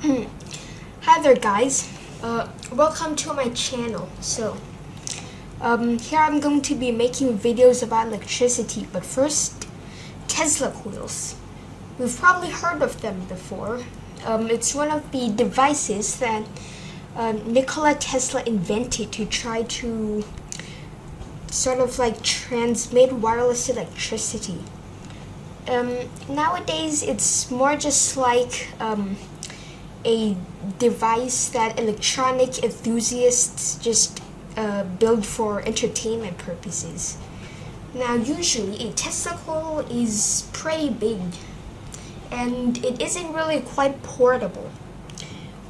Hi there guys, welcome to my channel. Here I'm going to be making videos about electricity, but first, Tesla coils. We've probably heard of them before. It's one of the devices that Nikola Tesla invented to try to sort of like transmit wireless electricity. Nowadays it's more just like a device that electronic enthusiasts just build for entertainment purposes. Now usually a Tesla coil is pretty big and it isn't really quite portable.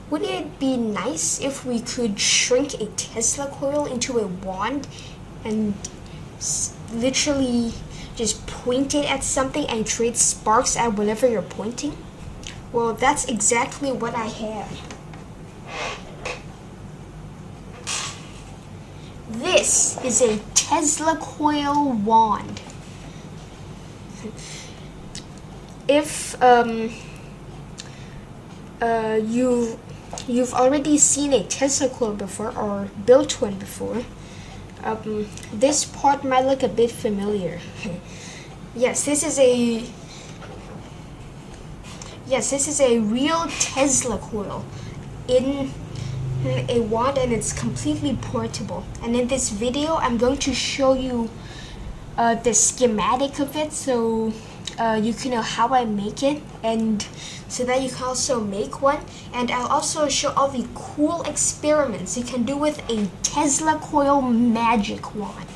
Wouldn't it be nice if we could shrink a Tesla coil into a wand and literally just point it at something and create sparks at whatever you're pointing? Well, that's exactly what I have. This is a Tesla coil wand. If you've already seen a Tesla coil before or built one before, this part might look a bit familiar. Yes, this is a real Tesla coil in a wand, and it's completely portable. And in this video, I'm going to show you the schematic of it, so you can know how I make it, and so that you can also make one. And I'll also show all the cool experiments you can do with a Tesla coil magic wand.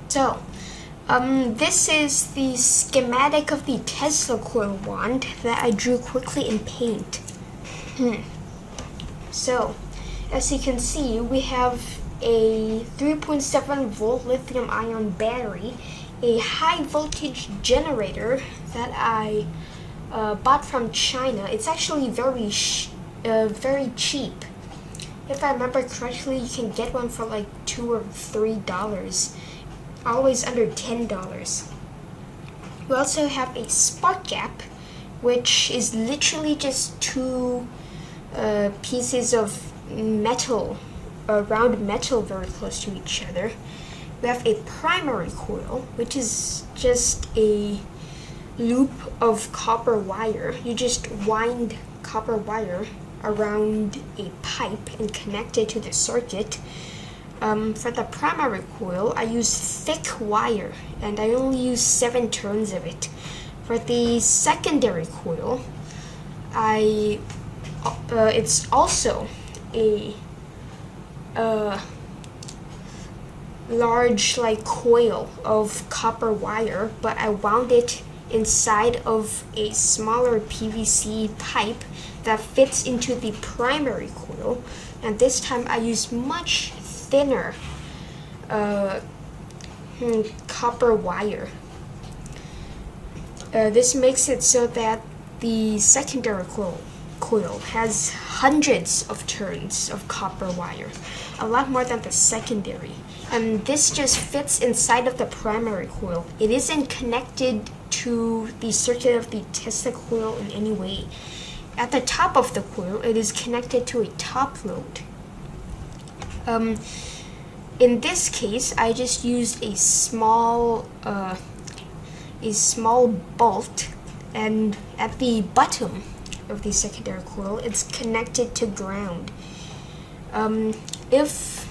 So, this is the schematic of the Tesla coil wand that I drew quickly in paint. So, as you can see, we have a 3.7 volt lithium ion battery, a high voltage generator that I bought from China. It's actually very cheap. If I remember correctly, you can get one for like $2 or $3. Always under $10. We also have a spark gap, which is literally just two pieces of metal, round metal very close to each other. We have a primary coil, which is just a loop of copper wire. You just wind copper wire around a pipe and connect it to the circuit. For the primary coil, I use thick wire, and I only use 7 turns of it. For the secondary coil, it's also a large like coil of copper wire, but I wound it inside of a smaller PVC pipe that fits into the primary coil, and this time I use much thinner copper wire. This makes it so that the secondary coil has hundreds of turns of copper wire, a lot more than the secondary, and this just fits inside of the primary coil. It isn't connected to the circuit of the Tesla coil in any way. At the top of the coil, it is connected to a top load. In this case, I just used a small bolt, and at the bottom of the secondary coil, it's connected to ground. If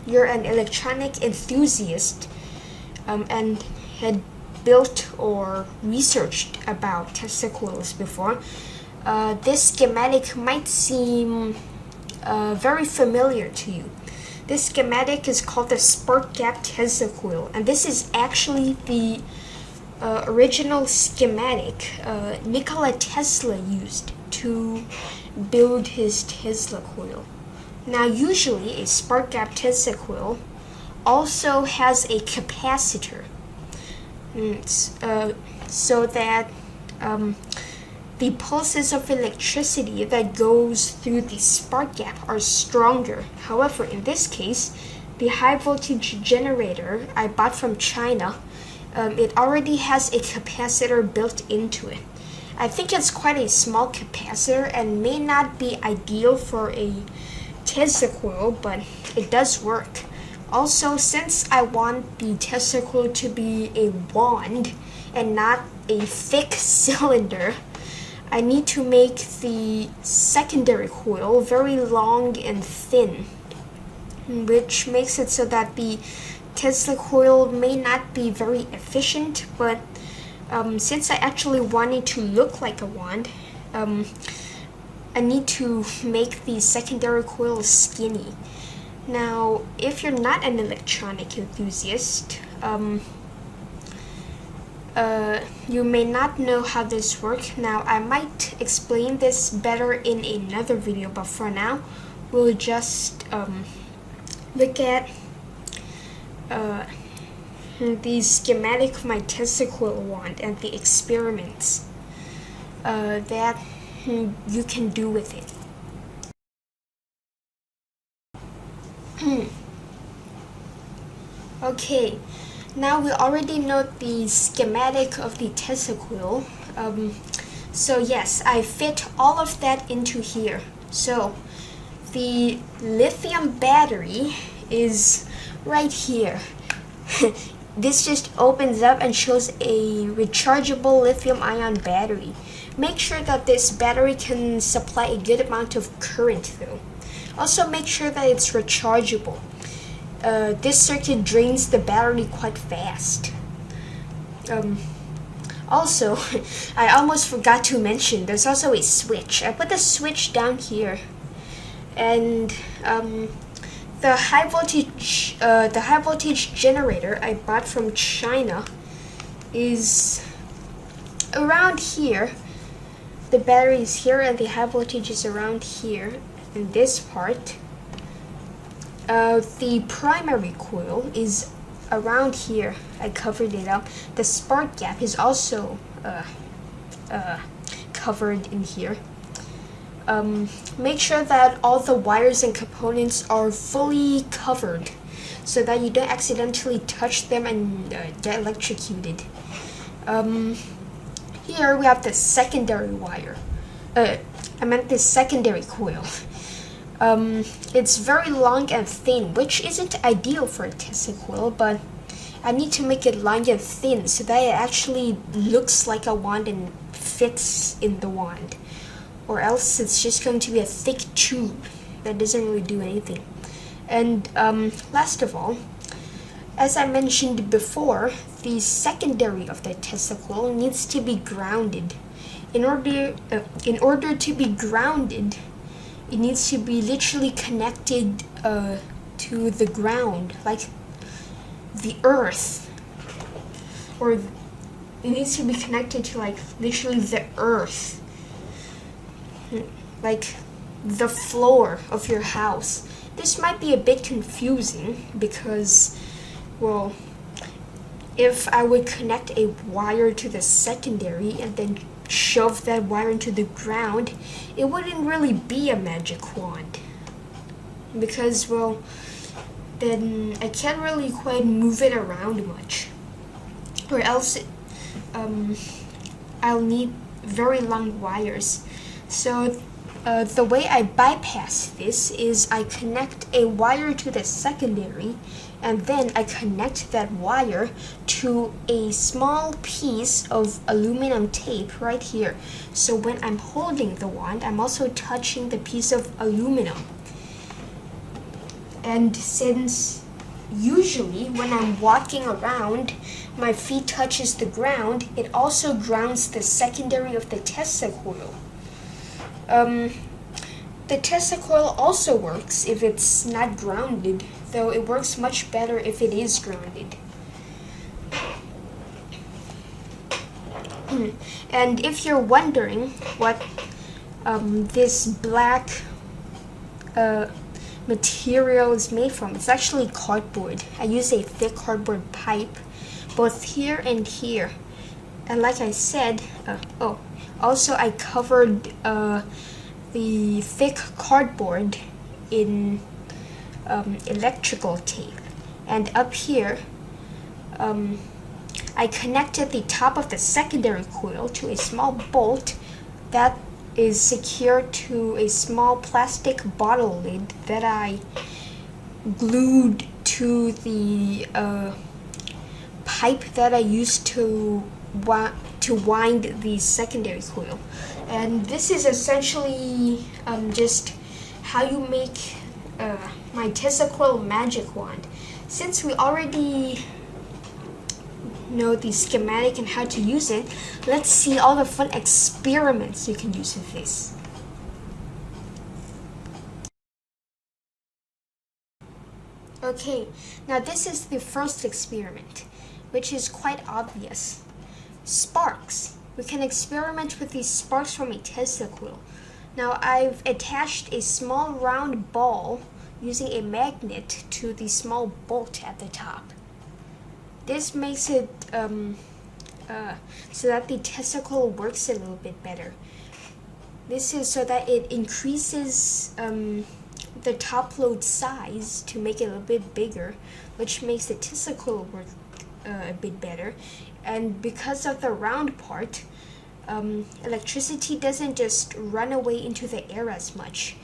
you're an electronic enthusiast and had built or researched about Tesla coils before, this schematic might seem very familiar to you. This schematic is called the spark gap Tesla coil, and this is actually the original schematic Nikola Tesla used to build his Tesla coil. Now usually a spark gap Tesla coil also has a capacitor, so that the pulses of electricity that goes through the spark gap are stronger. However, in this case, the high voltage generator I bought from China, it already has a capacitor built into it. I think it's quite a small capacitor and may not be ideal for a Tesla coil, but it does work. Also, since I want the Tesla coil to be a wand and not a thick cylinder, I need to make the secondary coil very long and thin, which makes it so that the Tesla coil may not be very efficient, but since I actually want it to look like a wand, I need to make the secondary coil skinny. Now, if you're not an electronic enthusiast, you may not know how this works. Now, I might explain this better in another video, but for now, we'll just look at the schematic of my Tesla coil wand and the experiments that you can do with it. Okay, now we already know the schematic of the Tesla coil. So yes, I fit all of that into here. So the lithium battery is right here. This just opens up and shows a rechargeable lithium-ion battery. Make sure that this battery can supply a good amount of current though. Also make sure that it's rechargeable. This circuit drains the battery quite fast. Also, I almost forgot to mention there's also a switch. I put the switch down here, and the high voltage generator I bought from China is around here. The battery is here and the high voltage is around here in this part. The primary coil is around here. I covered it up. The spark gap is also covered in here. Make sure that all the wires and components are fully covered so that you don't accidentally touch them and get electrocuted. Here we have the secondary wire. I meant the secondary coil. It's very long and thin, which isn't ideal for a Tesla coil, but I need to make it long and thin so that it actually looks like a wand and fits in the wand. Or else it's just going to be a thick tube that doesn't really do anything. And last of all, as I mentioned before, the secondary of the Tesla coil needs to be grounded. In order to be grounded, it needs to be literally connected to the ground, like the earth. Or it needs to be connected to like literally the earth. Like the floor of your house. This might be a bit confusing because, well, if I would connect a wire to the secondary and then shove that wire into the ground, it wouldn't really be a magic wand. Because, well, then I can't really quite move it around much. Or else I'll need very long wires. So the way I bypass this is I connect a wire to the secondary, and then I connect that wire to a small piece of aluminum tape right here. So when I'm holding the wand, I'm also touching the piece of aluminum. And since usually when I'm walking around, my feet touches the ground, it also grounds the secondary of the Tesla coil. The Tesla coil also works if it's not grounded, though it works much better if it is grounded. And if you're wondering what this black material is made from, it's actually cardboard. I use a thick cardboard pipe both here and here. And like I said, also I covered the thick cardboard in electrical tape. And up here, I connected the top of the secondary coil to a small bolt that is secured to a small plastic bottle lid that I glued to the pipe that I used to wind the secondary coil. And this is essentially just how you make my Tesla coil magic wand. Since we already know the schematic and how to use it, let's see all the fun experiments you can use with this. Okay, now this is the first experiment, which is quite obvious. Sparks. We can experiment with these sparks from a Tesla coil. Now I've attached a small round ball using a magnet to the small bolt at the top. This makes it so that the Tesla coil works a little bit better. This is so that it increases the top load size to make it a little bit bigger, which makes the Tesla coil work a bit better. And because of the round part, electricity doesn't just run away into the air as much.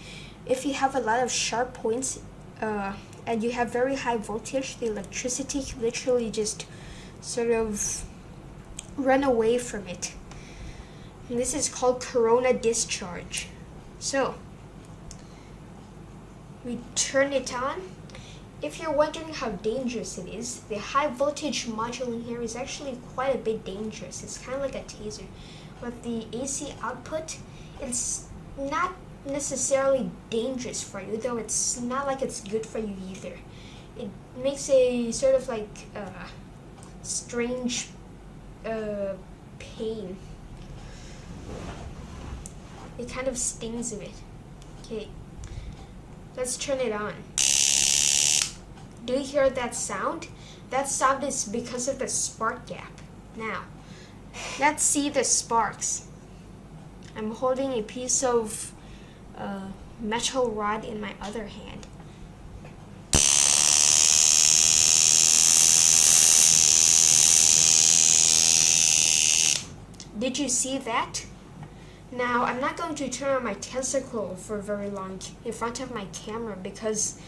If you have a lot of sharp points and you have very high voltage, the electricity can literally just sort of run away from it. And this is called corona discharge. So we turn it on. If you're wondering how dangerous it is, the high voltage module in here is actually quite a bit dangerous. It's kind of like a taser. With the AC output, it's not necessarily dangerous for you, though it's not like it's good for you either. It makes a sort of like strange pain. It kind of stings a bit. Okay, let's turn it on. Do you hear that sound? That sound is because of the spark gap. Now, let's see the sparks. I'm holding a piece of metal rod in my other hand. Did you see that? Now, I'm not going to turn on my Tesla coil for very long in front of my camera because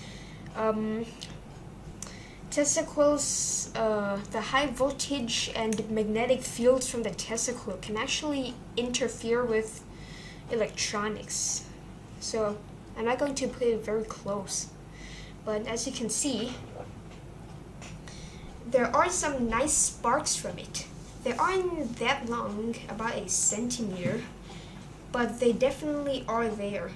Tesla coils, the high voltage and magnetic fields from the Tesla coil can actually interfere with electronics. So I'm not going to put it very close. But as you can see, there are some nice sparks from it. They aren't that long, about a centimeter, but they definitely are there.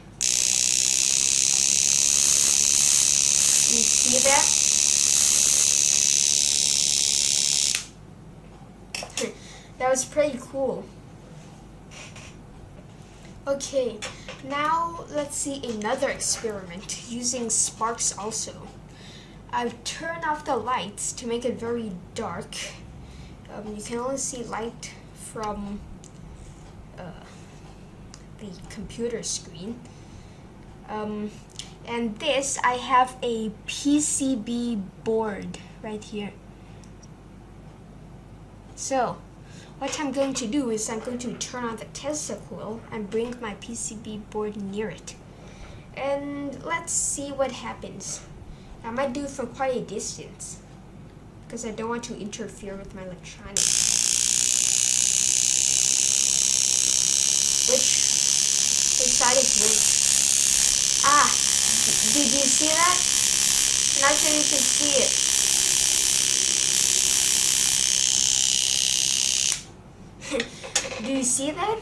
You see that? That was pretty cool. Okay, now let's see another experiment using sparks also. I've turned off the lights to make it very dark. You can only see light from the computer screen. And this, I have a PCB board right here. So, what I'm going to do is I'm going to turn on the Tesla coil and bring my PCB board near it. And let's see what happens. I might do it from quite a distance because I don't want to interfere with my electronics. Which side is which? Ah, did you see that? I'm not sure you can see it. Do you see that?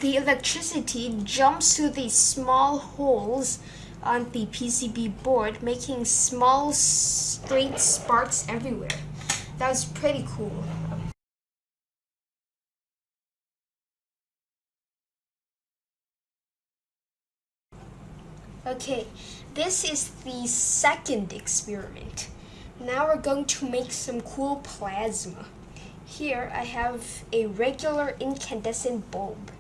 The electricity jumps through these small holes on the PCB board, making small straight sparks everywhere. That was pretty cool. Okay, this is the second experiment. Now we're going to make some cool plasma. Here I have a regular incandescent bulb.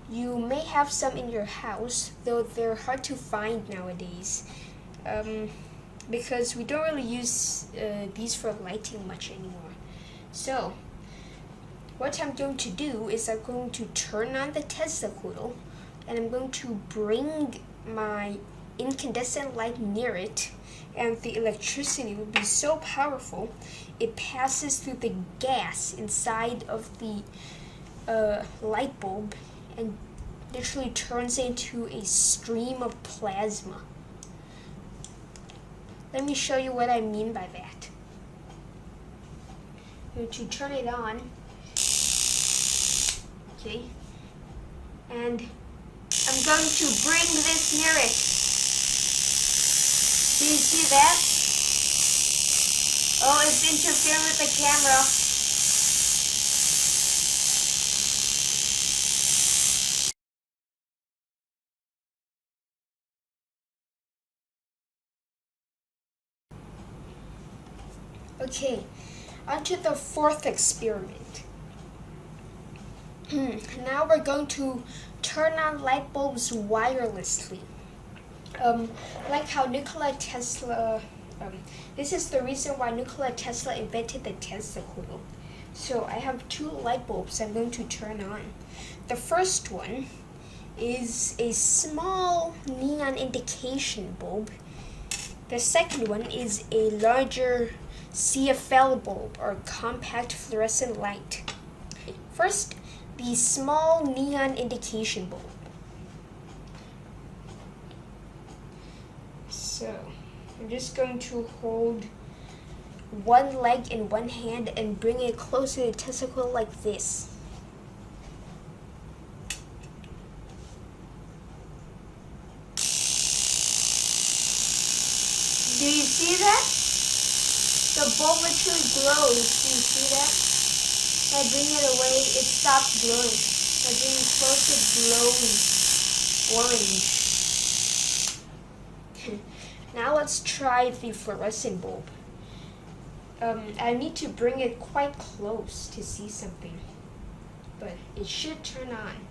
You may have some in your house, though they're hard to find nowadays. because we don't really use these for lighting much anymore. So what I'm going to do is I'm going to turn on the Tesla coil, and I'm going to bring my incandescent light near it, and the electricity will be so powerful it passes through the gas inside of the light bulb and literally turns into a stream of plasma. Let me show you what I mean by that. I'm going to turn it on. Okay. And I'm going to bring this near it. Do you see that? Oh, it's interfering with the camera. Okay, on to the fourth experiment. Now we're going to turn on light bulbs wirelessly. Like how Nikola Tesla, this is the reason why Nikola Tesla invented the Tesla coil. So I have two light bulbs I'm going to turn on. The first one is a small neon indication bulb. The second one is a larger CFL bulb, or compact fluorescent light. First, the small neon indication bulb. So, I'm just going to hold one leg in one hand and bring it close to the Tesla coil like this. Do you see that? The bulb literally glows. Do you see that? If I bring it away, it stops glowing. If I bring it close, it glows orange. Now let's try the fluorescent bulb. I need to bring it quite close to see something, but it should turn on.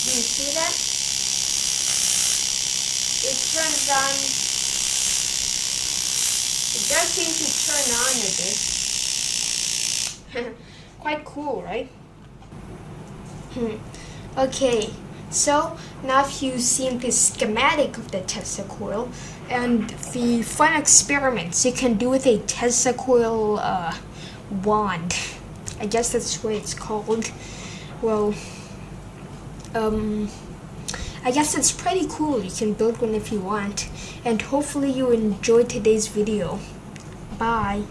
Do you see that? It turns on. It does seem to turn on a bit. Quite cool, right? Okay, so now if you've seen the schematic of the Tesla coil and the fun experiments you can do with a Tesla coil wand, I guess that's what it's called. Well, I guess it's pretty cool. You can build one if you want. And hopefully you enjoyed today's video. Bye.